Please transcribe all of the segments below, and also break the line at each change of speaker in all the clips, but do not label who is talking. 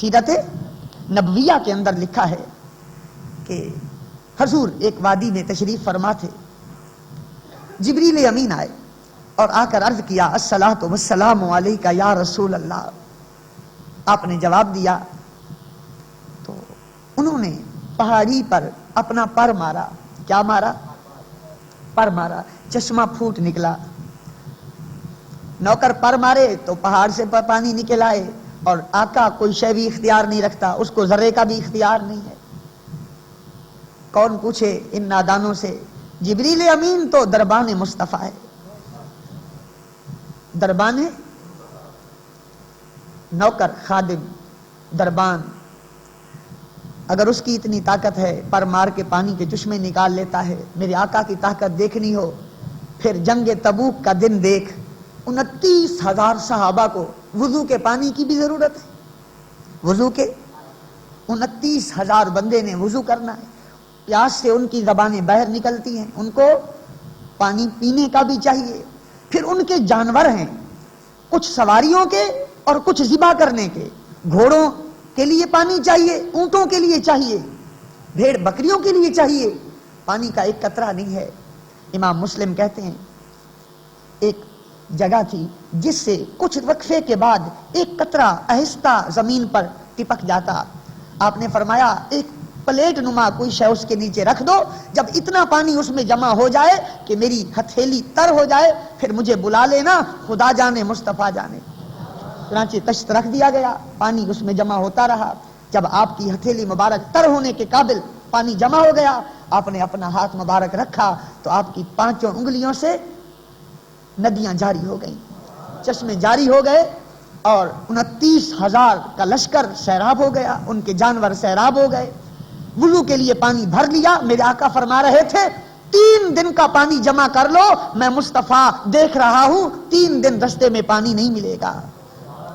سیرت نبویہ کے اندر لکھا ہے کہ حضور ایک وادی میں تشریف فرما تھے، جبریل امین آئے اور آ کر عرض کیا الصلاۃ والسلام علیک یا رسول اللہ. آپ نے جواب دیا تو انہوں نے پہاڑی پر اپنا پر مارا. کیا مارا؟ پر مارا. چشمہ پھوٹ نکلا. نوکر پر مارے تو پہاڑ سے پانی نکل آئے، اور آقا کوئی شے بھی اختیار نہیں رکھتا، اس کو ذرے کا بھی اختیار نہیں ہے. کون پوچھے ان نادانوں سے؟ جبریل امین تو دربان مصطفیٰ ہے. دربان نوکر، خادم، دربان، اگر اس کی اتنی طاقت ہے پر مار کے پانی کے چشمے نکال لیتا ہے، میرے آقا کی طاقت دیکھنی ہو پھر جنگ تبوک کا دن دیکھ. 29,000 صحابہ کو وضو کے پانی کی بھی ضرورت ہے. وضو کے 29,000 بندے نے وضو کرنا ہے. پیاس سے ان کی زبانیں باہر نکلتی ہیں، ان کو پانی پینے کا بھی چاہیے. پھر ان کے جانور ہیں، کچھ سواریوں کے اور کچھ ذبح کرنے کے. گھوڑوں کے لیے پانی چاہیے، اونٹوں کے لیے چاہیے، بھیڑ بکریوں کے لیے چاہیے. پانی کا ایک قطرہ نہیں ہے. امام مسلم کہتے ہیں ایک جگہ تھی جس سے کچھ وقفے کے بعد ایک قطرہ آہستہ زمین پر ٹپک جاتا. آپ نے فرمایا ایک پلیٹ نما کوئی شے اس کے نیچے رکھ دو، جب اتنا پانی اس میں جمع ہو جائے کہ میری ہتھیلی تر ہو جائے پھر مجھے بلا لینا، خدا جانے مصطفیٰ جانے. چنانچہ تشت رکھ دیا گیا، پانی اس میں جمع ہوتا رہا. جب آپ کی ہتھیلی مبارک تر ہونے کے قابل پانی جمع ہو گیا، آپ نے اپنا ہاتھ مبارک رکھا تو آپ کی 5 انگلیوں سے ندیاں جاری ہو گئیں، چشمے جاری ہو گئے، اور 29,000 کا لشکر سیراب ہو گیا، ان کے جانور سیراب ہو گئے. وضو کے لیے پانی بھر لیا. میرے آقا فرما رہے تھے 3 دن کا پانی جمع کر لو، میں مصطفیٰ دیکھ رہا ہوں 3 دن رستے میں پانی نہیں ملے گا.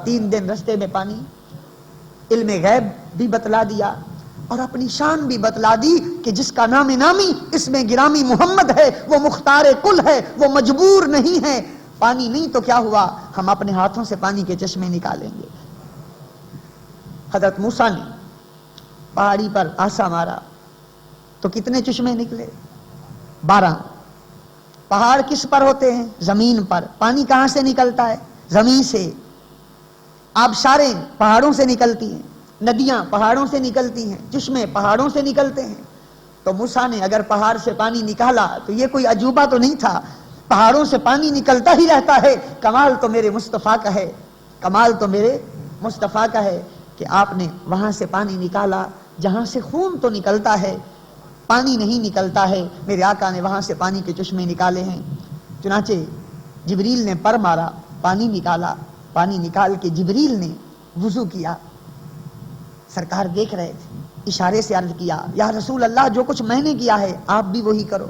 3 دن رستے میں پانی. علم غیب بھی بتلا دیا اور اپنی شان بھی بتلا دی کہ جس کا نام نامی اس میں گرامی محمد ہے، وہ مختار کل ہے، وہ مجبور نہیں ہے. پانی نہیں تو کیا ہوا، ہم اپنے ہاتھوں سے پانی کے چشمے نکالیں گے. حضرت موسیٰ نے پہاڑی پر آسا مارا تو کتنے چشمے نکلے؟ 12. پہاڑ کس پر ہوتے ہیں؟ زمین پر. پانی کہاں سے نکلتا ہے؟ زمین سے. آبشاریں پہاڑوں سے نکلتی ہیں، ندیاں پہاڑوں سے نکلتی ہیں، چشمے پہاڑوں سے نکلتے ہیں. تو موسیٰ نے اگر پہاڑ سے پانی نکالا تو یہ کوئی عجوبہ تو نہیں تھا، پہاڑوں سے پانی نکلتا ہی رہتا ہے. کمال تو میرے مصطفیٰ کا ہے، کمال تو میرے مصطفیٰ کا ہے کہ آپ نے وہاں سے پانی نکالا جہاں سے خون تو نکلتا ہے، پانی نہیں نکلتا ہے. میرے آقا نے وہاں سے پانی کے چشمے نکالے ہیں. چنانچہ جبریل نے پر مارا، پانی نکالا. پانی نکال کے جبریل نے وضو کیا. سرکار دیکھ رہے تھے، اشارے سے عرض کیا یا رسول اللہ جو کچھ میں نے کیا ہے آپ بھی وہی کرو.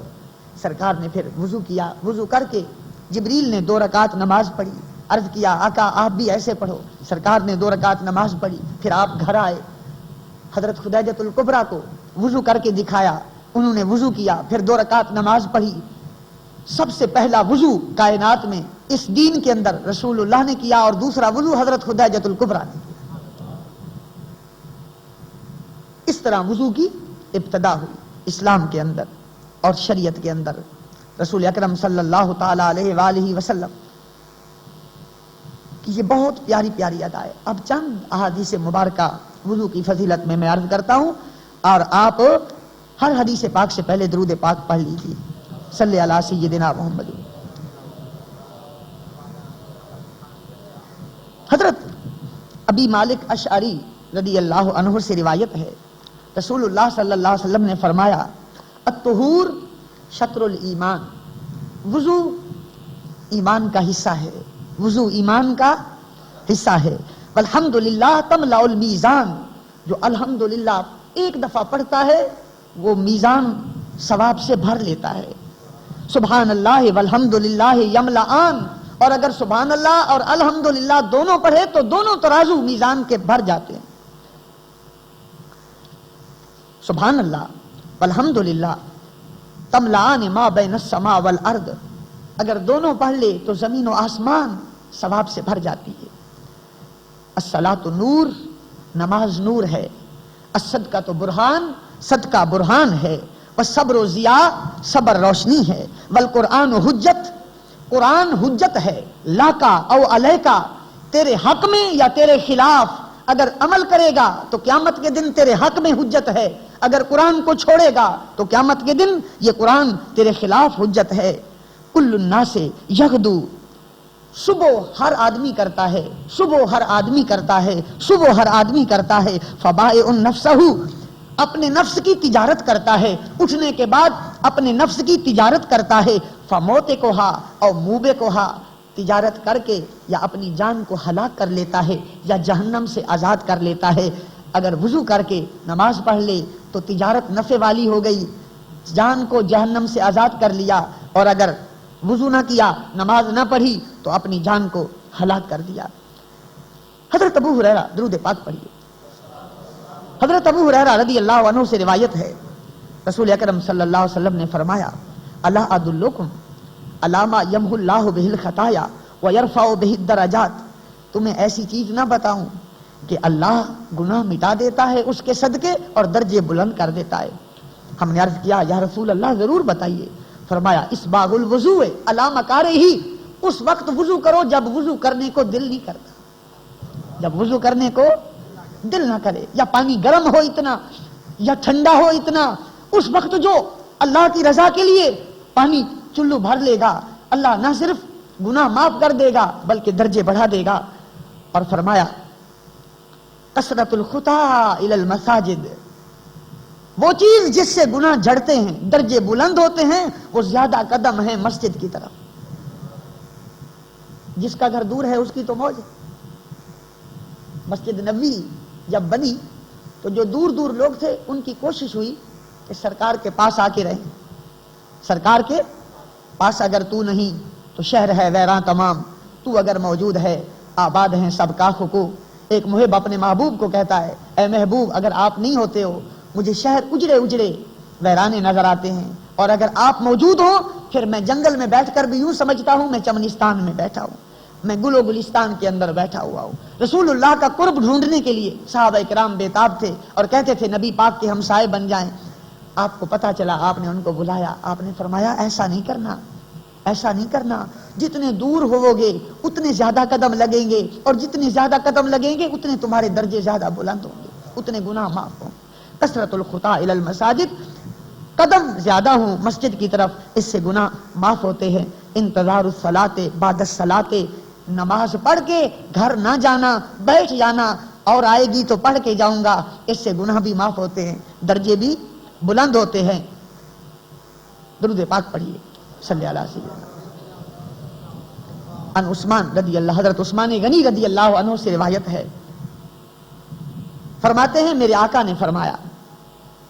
سرکار نے پھر وضو کیا. وضو کر کے جبریل نے 2 رکعت نماز پڑھی. عرض کیا آقا آپ بھی ایسے پڑھو. سرکار نے 2 رکعت نماز پڑھی. پھر آپ گھر آئے، حضرت خدیجۃ الکبریٰ کو وضو کر کے دکھایا. انہوں نے وضو کیا، پھر 2 رکعت نماز پڑھی. سب سے پہلا وضو کائنات میں اس دین کے اندر رسول اللہ نے کیا، اور دوسرا وضو حضرت خدیجۃ الکبریٰ نے کیا. اس طرح وضو کی ابتدا ہوئی اسلام کے اندر اور شریعت کے اندر. رسول اکرم صلی اللہ تعالی علیہ وآلہ وسلم کی یہ بہت پیاری پیاری ادا ہے. اب چند احادیث مبارکہ وضو کی فضیلت میں عرض کرتا ہوں، اور آپ ہر حدیث پاک سے پہلے درود پاک پڑھ لیجیے. صلی علی سیدنا محمد. حضرت ابی مالک اشعری رضی اللہ عنہ سے روایت ہے، رسول اللہ صلی اللہ علیہ وسلم نے فرمایا الطہور شطر الایمان. وضو ایمان کا حصہ ہے، وضو ایمان کا حصہ ہے. والحمدللہ تملأ المیزان. جو الحمدللہ ایک دفعہ پڑھتا ہے وہ میزان ثواب سے بھر لیتا ہے. سبحان اللہ والحمدللہ یملأان. اور اگر سبحان اللہ اور الحمدللہ دونوں پڑھے تو دونوں ترازو میزان کے بھر جاتے ہیں. سبحان اللہ والحمدللہ تملأان ما بین السماء والارض. اگر دونوں پڑھ لے تو زمین و آسمان ثواب سے بھر جاتی ہے. الصلاۃ نور نماز نور ہے، الصدقہ برہان، صدقہ برہان ہے، والصبر ضیاء، صبر روشنی ہے، والقرآن حجت، قرآن حجت ہے، لاکا او علیکا، تیرے حق میں یا تیرے خلاف، اگر عمل کرے گا تو قیامت کے دن تیرے حق میں حجت ہے، اگر قرآن کو چھوڑے گا تو قیامت کے دن یہ قرآن تیرے خلاف حجت ہے۔ کل الناس یغدو، صبح ہر آدمی کرتا ہے، صبح ہر آدمی کرتا ہے، صبح ہر آدمی کرتا ہے، فبائع نفسہ، اپنے نفس کی تجارت کرتا ہے، اٹھنے کے بعد اپنے نفس کی تجارت کرتا ہے، فموت کوہا اور موبے کوہا، تجارت کر کے یا اپنی جان کو ہلاک کر لیتا ہے یا جہنم سے آزاد کر لیتا ہے۔ اگر وضو کر کے نماز پڑھ لے تو تجارت نفع والی ہو گئی، جان کو جہنم سے آزاد کر لیا، اور اگر وضو نہ کیا، نماز نہ پڑھی تو اپنی جان کو ہلاک کر دیا۔ حضرت ابو ہریرہ، درود پاک پڑھیے۔ حضرت ابو ہریرہ رضی اللہ عنہ سے روایت ہے، رسول اکرم صلی اللہ علیہ وسلم نے فرمایا، الا ادلکم علی ما یمحو اللہ بہ الخطایا ویرفع بہ الدرجات، تمہیں ایسی چیز نہ بتاؤں کہ اللہ گناہ مٹا دیتا ہے اس کے صدقے اور درجے بلند کر دیتا ہے۔ ہم نے عرض کیا یا رسول اللہ ضرور بتائیے۔ فرمایا اسباغ الوضوء علی مکارہ، اس وقت وضو کرو جب وضو کرنے کو دل نہیں کرتا، جب وضو کرنے کو دل نہ کرے، یا پانی گرم ہو اتنا یا ٹھنڈا ہو اتنا، اس وقت جو اللہ کی رضا کے لیے پانی چلو بھر لے گا، اللہ نہ صرف گناہ معاف کر دے گا بلکہ درجے بڑھا دے گا۔ اور فرمایا کثرت الخطا الی المساجد، وہ چیز جس سے گناہ جھڑتے ہیں، درجے بلند ہوتے ہیں، وہ زیادہ قدم ہے مسجد کی طرف۔ جس کا گھر دور ہے اس کی تو موج ہے۔ مسجد نبوی جب بنی تو جو دور دور لوگ تھے ان کی کوشش ہوئی کہ سرکار کے پاس آ کے رہیں۔ سرکار کے پاس اگر تو نہیں تو شہر ہے ویراں تمام، تو اگر موجود ہے آباد ہیں سب کا حقوق۔ ایک محب اپنے محبوب کو کہتا ہے، اے محبوب اگر آپ نہیں ہوتے ہو مجھے شہر اجڑے اجڑے ویرانے نظر آتے ہیں، اور اگر آپ موجود ہو پھر میں جنگل میں بیٹھ کر بھی یوں سمجھتا ہوں میں چمنستان میں بیٹھا ہوں، میں گل و گلستان کے اندر بیٹھا ہوا ہوں۔ رسول اللہ کا قرب ڈھونڈنے کے لیے صحابہ کرام بےتاب تھے اور کہتے تھے نبی پاک کے ہمسائے بن جائیں۔ آپ کو پتا چلا، آپ نے ان کو بلایا، آپ نے فرمایا ایسا نہیں کرنا، ایسا نہیں کرنا، جتنے دور ہوو گے اتنے زیادہ قدم لگیں گے، اور جتنے زیادہ قدم لگیں گے اتنے تمہارے درجے زیادہ بلند ہوں گے، اتنے گناہ معاف ہوں۔ کثرت الخطا الی المساجد، قدم زیادہ ہوں مسجد کی طرف، اس سے گناہ معاف ہوتے ہیں۔ انتظار الصلاۃ بعد الصلاۃ، نماز پڑھ کے گھر نہ جانا، بیٹھ جانا اور آئے گی تو پڑھ کے جاؤں گا، اس سے گناہ بھی معاف ہوتے ہیں، درجے بھی بلند ہوتے ہیں۔ درود پاک پڑھیے، صلی اللہ علیہ وسلم۔ ان عثمان رضی اللہ، حضرت عثمان غنی رضی اللہ عنہ سے روایت ہے، فرماتے ہیں میرے آقا نے فرمایا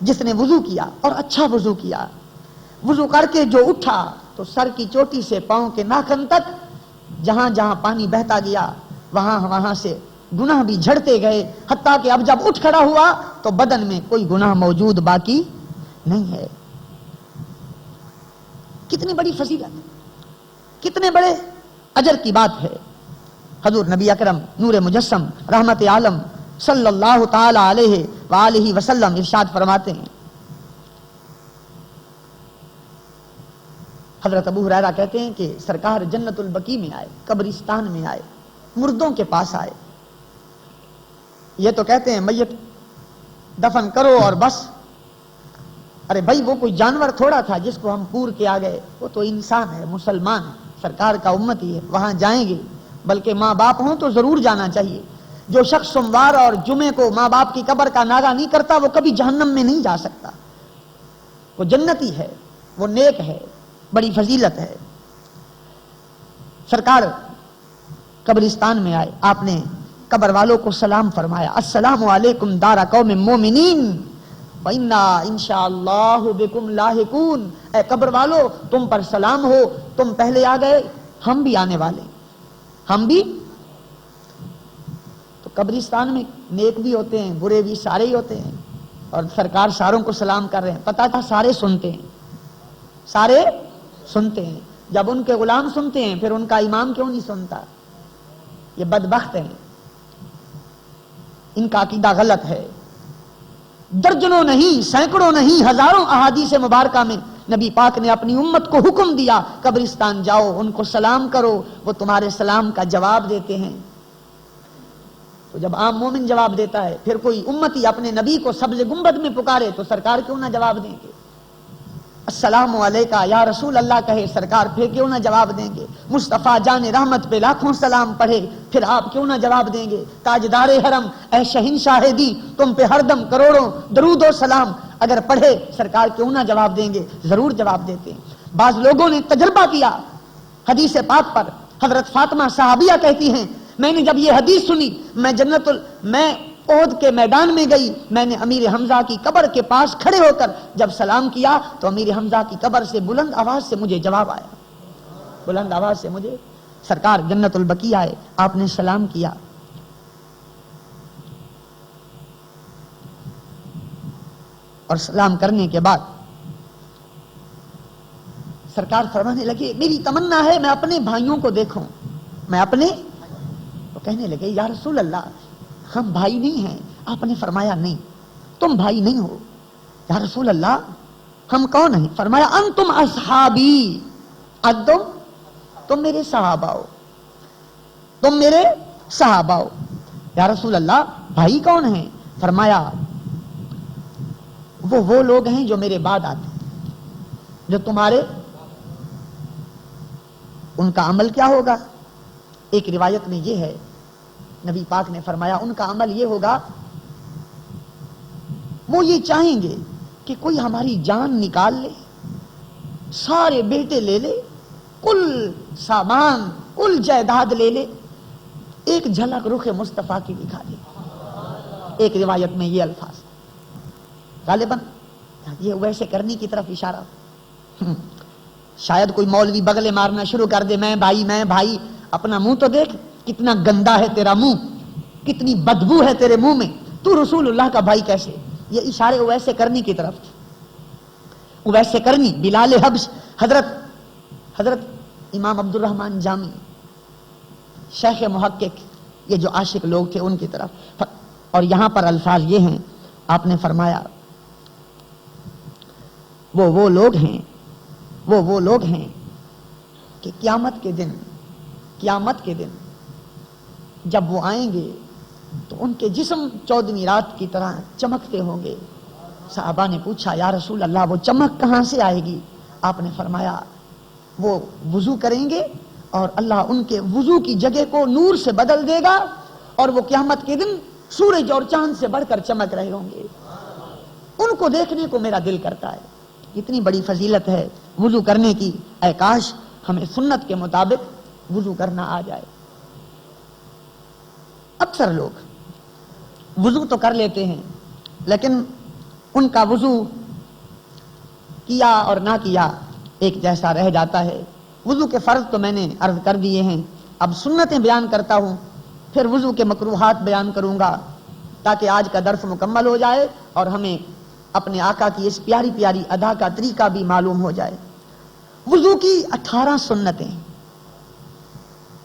جس نے وضو کیا اور اچھا وضو کیا، وضو کر کے جو اٹھا تو سر کی چوٹی سے پاؤں کے ناخن تک جہاں جہاں پانی بہتا گیا وہاں وہاں سے گناہ بھی جھڑتے گئے، حتیٰ کہ اب جب اٹھ کھڑا ہوا تو بدن میں کوئی گناہ موجود باقی نہیں ہے۔ کتنی بڑی فضیلت، کتنے بڑے اجر کی بات ہے۔ حضور نبی اکرم نور مجسم رحمت عالم صلی اللہ تعالی علیہ وآلہ وسلم ارشاد فرماتے ہیں، حضرت ابو ہریرہ کہتے ہیں کہ سرکار جنت البقیع میں آئے، قبرستان میں آئے، مردوں کے پاس آئے۔ یہ تو کہتے ہیں میت دفن کرو اور بس، ارے بھائی وہ کوئی جانور تھوڑا تھا جس کو ہم پور کے آ گئے، وہ تو انسان ہے، مسلمان ہے، سرکار کا امتی ہے، وہاں جائیں گے، بلکہ ماں باپ ہوں تو ضرور جانا چاہیے۔ جو شخص سوموار اور جمعے کو ماں باپ کی قبر کا ناغہ نہیں کرتا وہ کبھی جہنم میں نہیں جا سکتا، وہ جنتی ہے، وہ نیک ہے، بڑی فضیلت ہے۔ سرکار قبرستان میں آئے، آپ نے قبر والوں کو سلام فرمایا، السلام علیکم دار قوم مومنین وَإِنَّا إِنشَاءَ بِكُمْ لَاحِقُونَ، اے قبر والو تم پر سلام ہو، تم پہلے آ گئے، ہم بھی آنے والے، ہم بھی۔ تو قبرستان میں نیک بھی ہوتے ہیں، برے بھی، سارے ہی ہوتے ہیں، اور سرکار ساروں کو سلام کر رہے ہیں، پتہ تھا سارے سنتے ہیں، سارے سنتے ہیں۔ جب ان کے غلام سنتے ہیں پھر ان کا امام کیوں نہیں سنتا؟ یہ بدبخت ہیں۔ ان کا عقیدہ غلط ہے. درجنوں نہیں، سینکڑوں نہیں، ہزاروں احادیث مبارکہ میں نبی پاک نے اپنی امت کو حکم دیا قبرستان جاؤ، ان کو سلام کرو، وہ تمہارے سلام کا جواب دیتے ہیں. تو جب عام مومن جواب دیتا ہے، پھر کوئی امتی اپنے نبی کو سبز گنبد میں پکارے تو سرکار کیوں نہ جواب دیں گے؟ السلام علیکہ یا رسول اللہ کہے سرکار پھر کیوں نہ جواب دیں گے؟ مصطفیٰ جان رحمت پہ لاکھوں سلام پڑھے پھر آپ کیوں نہ جواب دیں گے؟ تاجدار حرم اے شہنشاہ دی تم پہ ہر دم کروڑوں درود و سلام اگر پڑھے سرکار کیوں نہ جواب دیں گے؟ ضرور جواب دیتے ہیں. بعض لوگوں نے تجربہ کیا حدیث پاک پر. حضرت فاطمہ صحابیہ کہتی ہیں میں نے جب یہ حدیث سنی میں احد کے میدان میں گئی، میں نے امیر حمزہ کی قبر کے پاس کھڑے ہو کر جب سلام کیا تو امیر حمزہ کی قبر سے بلند آواز سے مجھے جواب آیا. بلند آواز سے مجھے سرکار جنت البقیع آئے، آپ نے سلام کیا. اور سلام کرنے کے بعد سرکار فرمانے لگے میری تمنا ہے میں اپنے بھائیوں کو دیکھوں، میں اپنے تو کہنے لگے یا رسول اللہ ہم بھائی نہیں ہیں. آپ نے فرمایا نہیں تم بھائی نہیں ہو. یا رسول اللہ ہم کون ہیں؟ فرمایا انتم اصحابی، تم میرے صحابہ ہو، تم میرے صحابہ ہو. یا رسول اللہ بھائی کون ہیں؟ فرمایا وہ لوگ ہیں جو میرے بعد آتے ہیں، جو تمہارے. ان کا عمل کیا ہوگا؟ ایک روایت میں یہ ہے نبی پاک نے فرمایا ان کا عمل یہ ہوگا وہ یہ چاہیں گے کہ کوئی ہماری جان نکال لے، سارے بیٹے لے لے، کل سامان کل جائیداد لے لے، ایک جھلک رخ مصطفیٰ کی دکھا دے. ایک روایت میں یہ الفاظ غالباً یہ ویسے کرنے کی طرف اشارہ. شاید کوئی مولوی بغلے مارنا شروع کر دے میں بھائی اپنا منہ تو دیکھ کتنا گندا ہے تیرا منہ، کتنی بدبو ہے تیرے منہ میں، تو رسول اللہ کا بھائی کیسے؟ یہ اشارے ویسے کرنے کی طرف، ویسے کرنی. بلال حبش، حضرت امام عبد الرحمن جامی شیخ محقق، یہ جو عاشق لوگ تھے ان کی طرف. اور یہاں پر الفاظ یہ ہیں آپ نے فرمایا وہ لوگ ہیں کہ قیامت کے دن جب وہ آئیں گے تو ان کے جسم 14ویں رات کی طرح چمکتے ہوں گے. صحابہ نے پوچھا یا رسول اللہ وہ چمک کہاں سے آئے گی؟ آپ نے فرمایا وہ وضو کریں گے اور اللہ ان کے وضو کی جگہ کو نور سے بدل دے گا اور وہ قیامت کے دن سورج اور چاند سے بڑھ کر چمک رہے ہوں گے. ان کو دیکھنے کو میرا دل کرتا ہے. اتنی بڑی فضیلت ہے وضو کرنے کی. اے کاش ہمیں سنت کے مطابق وضو کرنا آ جائے. اکثر لوگ وضو تو کر لیتے ہیں لیکن ان کا وضو کیا اور نہ کیا ایک جیسا رہ جاتا ہے. وضو کے فرض تو میں نے عرض کر دیے ہیں، اب سنتیں بیان کرتا ہوں، پھر وضو کے مکروہات بیان کروں گا تاکہ آج کا درس مکمل ہو جائے اور ہمیں اپنے آقا کی اس پیاری پیاری ادا کا طریقہ بھی معلوم ہو جائے. وضو کی 18 سنتیں،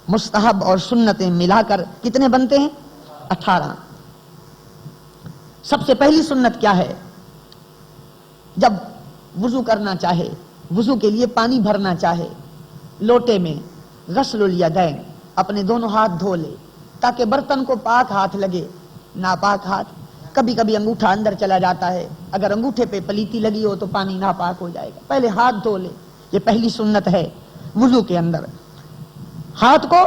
مستحب اور سنتیں ملا کر کتنے بنتے ہیں؟ 18. سب سے پہلی سنت کیا ہے؟ جب وضو کرنا چاہے، وضو کے لیے پانی بھرنا چاہے، لوٹے میں غسل الیدین، اپنے دونوں ہاتھ دھو لے تاکہ برتن کو پاک ہاتھ لگے. ناپاک ہاتھ کبھی کبھی انگوٹھا اندر چلا جاتا ہے، اگر انگوٹھے پہ پلیتی لگی ہو تو پانی ناپاک ہو جائے گا. پہلے ہاتھ دھو لے، یہ پہلی سنت ہے وضو کے اندر، ہاتھ کو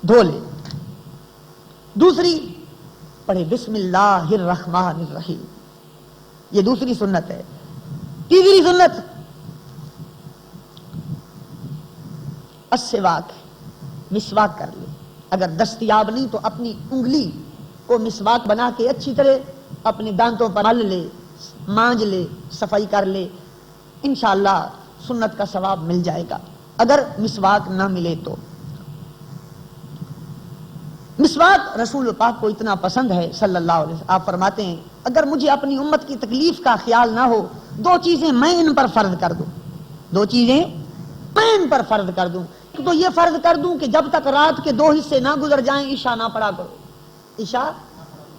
دھو لے. دوسری پڑھے بسم اللہ الرحمن الرحیم، یہ دوسری سنت ہے. تیسری سنت السواک، مسواک کر لے. اگر دستیاب نہیں تو اپنی انگلی کو مسواک بنا کے اچھی طرح اپنے دانتوں پر مل لے، مانج لے، صفائی کر لے، انشاءاللہ سنت کا ثواب مل جائے گا. اگر مسواک نہ ملے تو مسواک رسول پاک کو اتنا پسند ہے صلی اللہ علیہ وسلم، آپ فرماتے ہیں اگر مجھے اپنی امت کی تکلیف کا خیال نہ ہو 2 چیزیں میں ان پر فرض کر دوں، 2 چیزیں میں ان پر فرض کر دوں. تو یہ فرض کر دوں کہ جب تک رات کے 2 حصے نہ گزر جائیں عشاء نہ پڑھا کرو. عشاء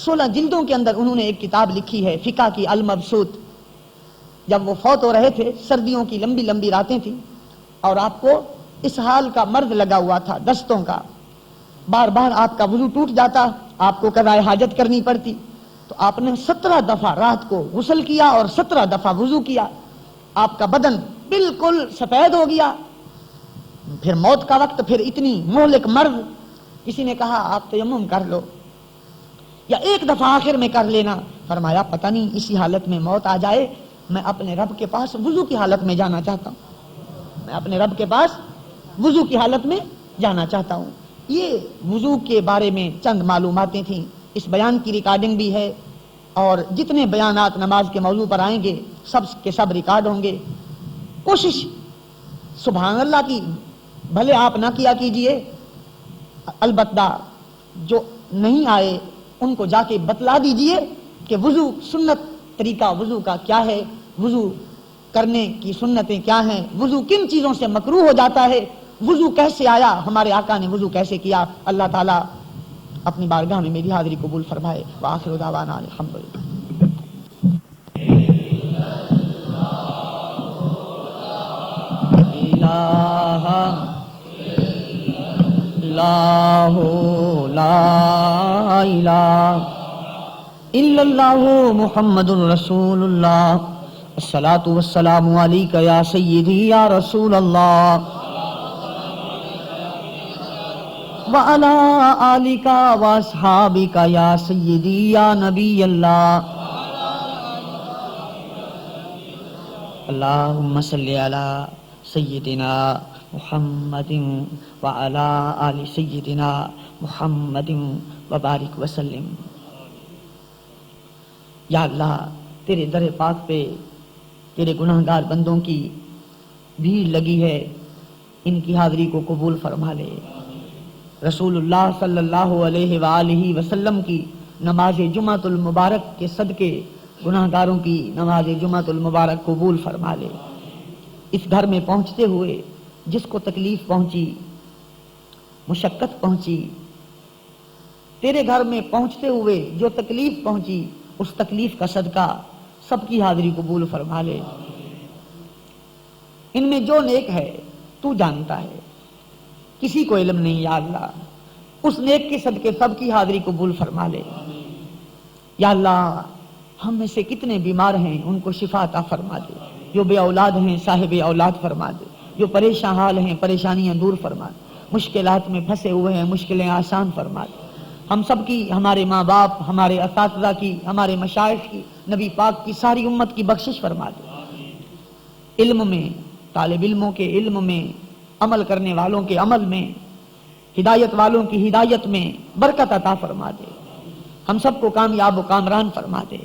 16 جلدوں کے اندر انہوں نے ایک کتاب لکھی ہے فقہ کی المبسوط. جب وہ فوت ہو رہے تھے، سردیوں کی لمبی لمبی راتیں تھیں اور آپ کو اس حال کا مرض لگا ہوا تھا، دستوں کا، بار بار آپ کا وضو ٹوٹ جاتا، آپ کو قضاء حاجت کرنی پڑتی. تو آپ نے 17 دفعہ رات کو غسل کیا اور 17 دفعہ وضو کیا. آپ کا بدن بالکل سفید ہو گیا. پھر موت کا وقت، پھر اتنی مہلک مرض. کسی نے کہا آپ تیمم کر لو یا ایک دفعہ آخر میں کر لینا. فرمایا پتہ نہیں اسی حالت میں موت آ جائے، میں اپنے رب کے پاس وضو کی حالت میں جانا چاہتا ہوں، میں اپنے رب کے پاس وضو کی حالت میں جانا چاہتا ہوں. یہ وضو کے بارے میں چند معلوماتیں تھیں. اس بیان کی ریکارڈنگ بھی ہے اور جتنے بیانات نماز کے موضوع پر آئیں گے سب کے سب ریکارڈ ہوں گے. کوشش سبحان اللہ کی بھلے آپ نہ کیا کیجئے، البتہ جو نہیں آئے ان کو جا کے بتلا دیجئے کہ وضو سنت طریقہ وضو کا کیا ہے، وضو کرنے کی سنتیں کیا ہیں، وضو کن چیزوں سے مکروہ ہو جاتا ہے، وضو کیسے آیا، ہمارے آقا نے وضو کیسے کیا. اللہ تعالیٰ اپنی بارگاہ میں میری حاضری قبول فرمائے. وآخر دعوانا الحمدللہ. اللہ لا الہ الا اللہ محمد رسول اللہ. الصلاۃ والسلام علیک یا سیدی یا رسول اللہ وعلی آلک واصحابک یا سیدی یا نبی اللہ. اللہم صلی علی سیدنا محمد وعلی آل سیدنا محمد وبارک وسلم. یا اللہ تیرے در پاک پہ تیرے گناہ گار بندوں کی بھیڑ لگی ہے، ان کی حاضری کو قبول فرما لے. رسول اللہ صلی اللہ علیہ وآلہ وسلم کی نماز جمعۃ المبارک کے صدقے گناہ گاروں کی نماز جمعۃ المبارک قبول فرما لے. اس گھر میں پہنچتے ہوئے جس کو تکلیف پہنچی، مشقت پہنچی، تیرے گھر میں پہنچتے ہوئے جو تکلیف پہنچی، اس تکلیف کا صدقہ سب کی حاضری قبول فرما لے. ان میں جو نیک ہے تو جانتا ہے، کسی کو علم نہیں. یا اللہ اس نیک کے صدقے سب کی حاضری قبول فرما لے. یا اللہ ہم میں سے کتنے بیمار ہیں ان کو شفا عطا فرما دے. جو بے اولاد ہیں صاحب اولاد فرما دے. جو پریشان حال ہیں پریشانیاں دور فرما دے. مشکلات میں پھنسے ہوئے ہیں مشکلیں آسان فرما دے. ہم سب کی، ہمارے ماں باپ، ہمارے اساتذہ کی، ہمارے مشائخ کی، نبی پاک کی، ساری امت کی بخشش فرما دے. علم میں، طالب علموں کے علم میں، عمل کرنے والوں کے عمل میں، ہدایت والوں کی ہدایت میں برکت عطا فرما دے. ہم سب کو کامیاب و کامران فرما دے.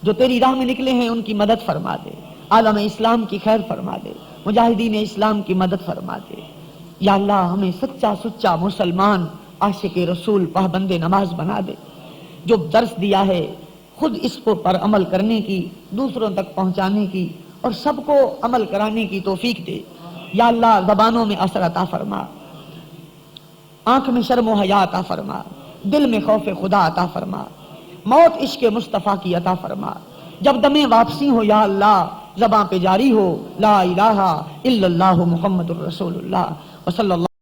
جو تیری راہ میں نکلے ہیں ان کی مدد فرما دے. عالم اسلام کی خیر فرما دے. مجاہدین اسلام کی مدد فرما دے. یا اللہ ہمیں سچا سچا مسلمان، عاشق رسول، پابند نماز بنا دے. جو درس دیا ہے خود اس پر عمل کرنے کی، دوسروں تک پہنچانے کی اور سب کو عمل کرانے کی توفیق دے. یا اللہ زبانوں میں اثر عطا فرما، آنکھ میں شرم و حیا عطا فرما، دل میں خوف خدا عطا فرما، موت عشق مصطفیٰ کی عطا فرما. جب دم واپسی ہو یا اللہ زباں پہ جاری ہو لا الہ الا اللہ محمد الرسول اللہ وصلی اللہ